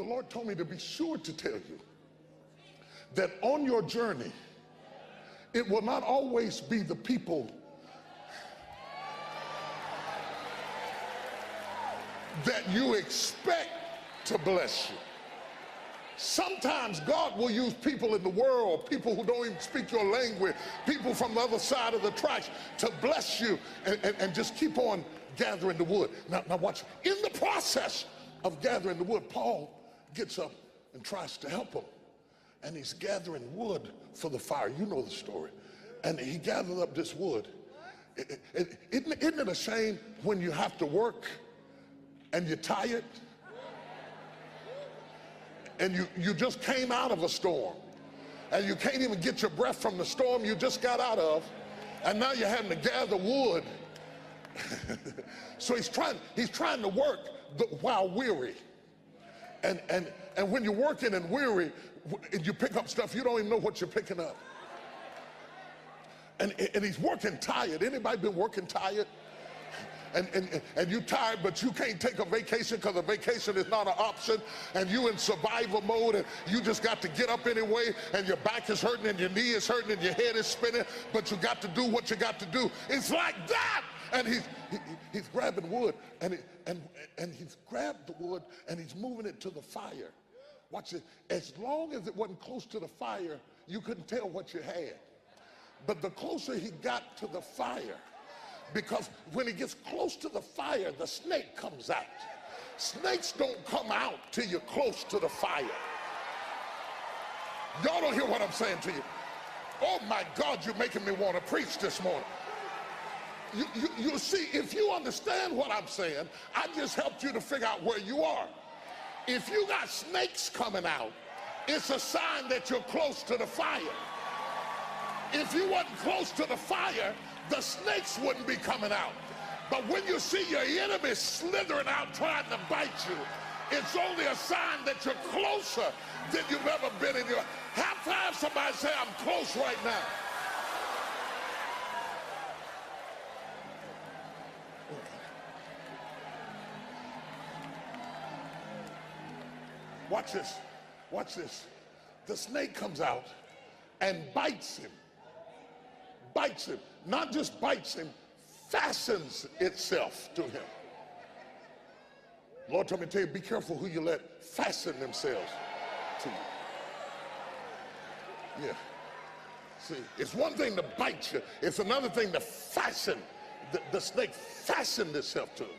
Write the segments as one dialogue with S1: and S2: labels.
S1: the Lord told me to be sure to tell you that on your journey, it will not always be the people that you expect to bless you. Sometimes God will use people in the world, people who don't even speak your language, people from the other side of the tracks to bless you and just keep on gathering the wood. Now watch, in the process of gathering the wood, Paul gets up and tries to help him. And he's gathering wood for the fire. You know the story. And he gathered up this wood. Isn't it a shame when you have to work and you're tired? And you just came out of a storm. And you can't even get your breath from the storm you just got out of. And now you're having to gather wood. So he's trying to work while weary. And when you're working and weary, and you pick up stuff, you don't even know what you're picking up. And he's working tired. Anybody been working tired? And you tired, but you can't take a vacation because a vacation is not an option, and you in survival mode, and you just got to get up anyway, and your back is hurting, and your knee is hurting, and your head is spinning, but you got to do what you got to do. It's like that. And he's grabbing wood, and he's grabbed the wood, and he's moving it to the fire. Watch it. As long as it wasn't close to the fire, you couldn't tell what you had. But the closer he got to the fire, because when he gets close to the fire, the snake comes out. Snakes don't come out till you're close to the fire. Y'all don't hear what I'm saying to you. Oh my God, you're making me want to preach this morning. You see, if you understand what I'm saying, I just helped you to figure out where you are. If you got snakes coming out, it's a sign that you're close to the fire. If you wasn't close to the fire, the snakes wouldn't be coming out. But when you see your enemy slithering out trying to bite you, it's only a sign that you're closer than you've ever been in your life. Half time somebody say, I'm close right now. Watch this. Watch this. The snake comes out and bites him. Bites him. Not just bites him, fastens itself to him. Lord told me to tell you, be careful who you let fasten themselves to you. Yeah. See, it's one thing to bite you. It's another thing to fasten. The snake fastened itself to him.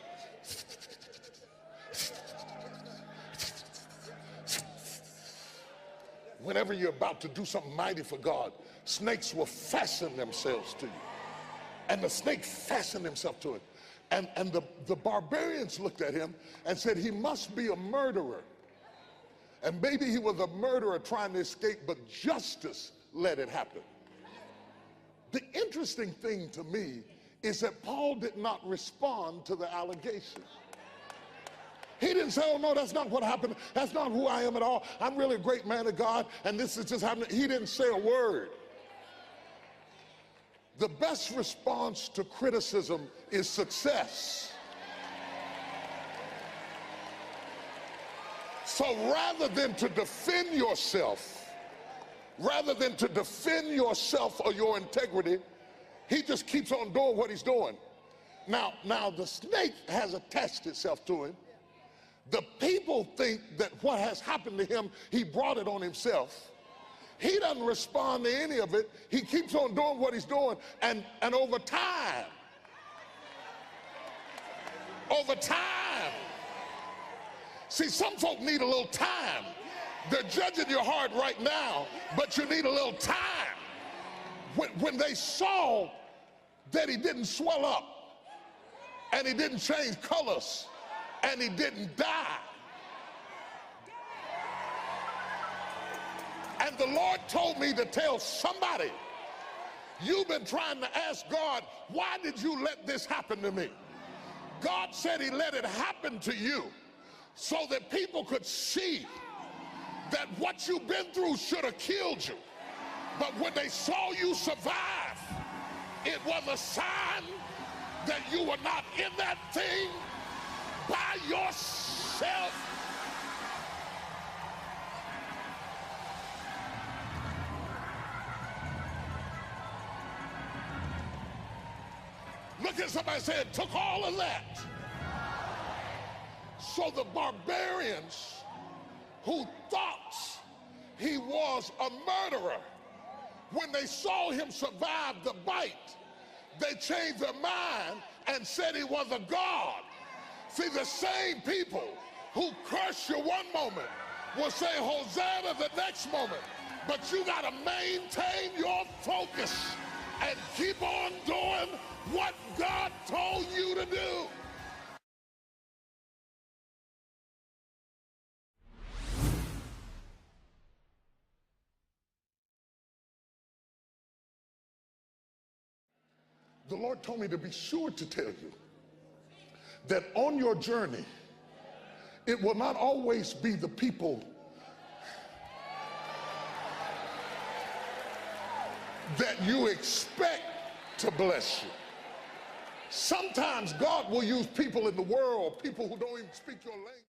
S1: Whenever you're about to do something mighty for God, snakes will fasten themselves to you. And the snake fastened himself to him. And the barbarians looked at him and said, he must be a murderer. And maybe he was a murderer trying to escape, but justice let it happen. The interesting thing to me is that Paul did not respond to the allegation. He didn't say, oh no, that's not what happened. That's not who I am at all. I'm really a great man of God, and this is just happening. He didn't say a word. The best response to criticism is success. So rather than to defend yourself, or your integrity, he just keeps on doing what he's doing. Now the snake has attached itself to him. The people think that what has happened to him, he brought it on himself. He doesn't respond to any of it. He keeps on doing what he's doing, and over time, see, some folk need a little time. They're judging your heart right now, but you need a little time. When they saw that he didn't swell up, and he didn't change colors, and he didn't die. And the Lord told me to tell somebody, you've been trying to ask God, why did you let this happen to me? God said he let it happen to you so that people could see that what you've been through should have killed you. But when they saw you survive, it was a sign that you were not in that thing by yourself. Look at somebody say it took all of that. So the barbarians who thought he was a murderer, when they saw him survive the bite, they changed their mind and said he was a god. See, the same people who crush you one moment will say Hosanna the next moment. But you got to maintain your focus and keep on doing what God told you to do. The Lord told me to be sure to tell you that on your journey, it will not always be the people that you expect to bless you. Sometimes God will use people in the world, people who don't even speak your language.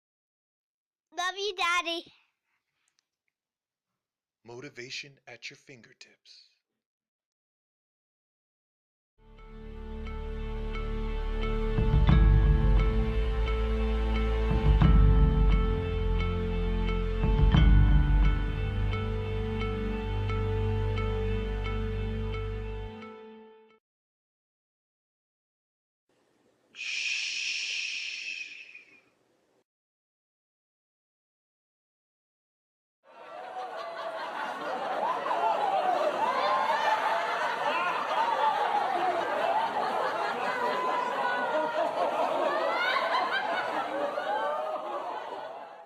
S2: Love you, Daddy.
S3: Motivation at your fingertips.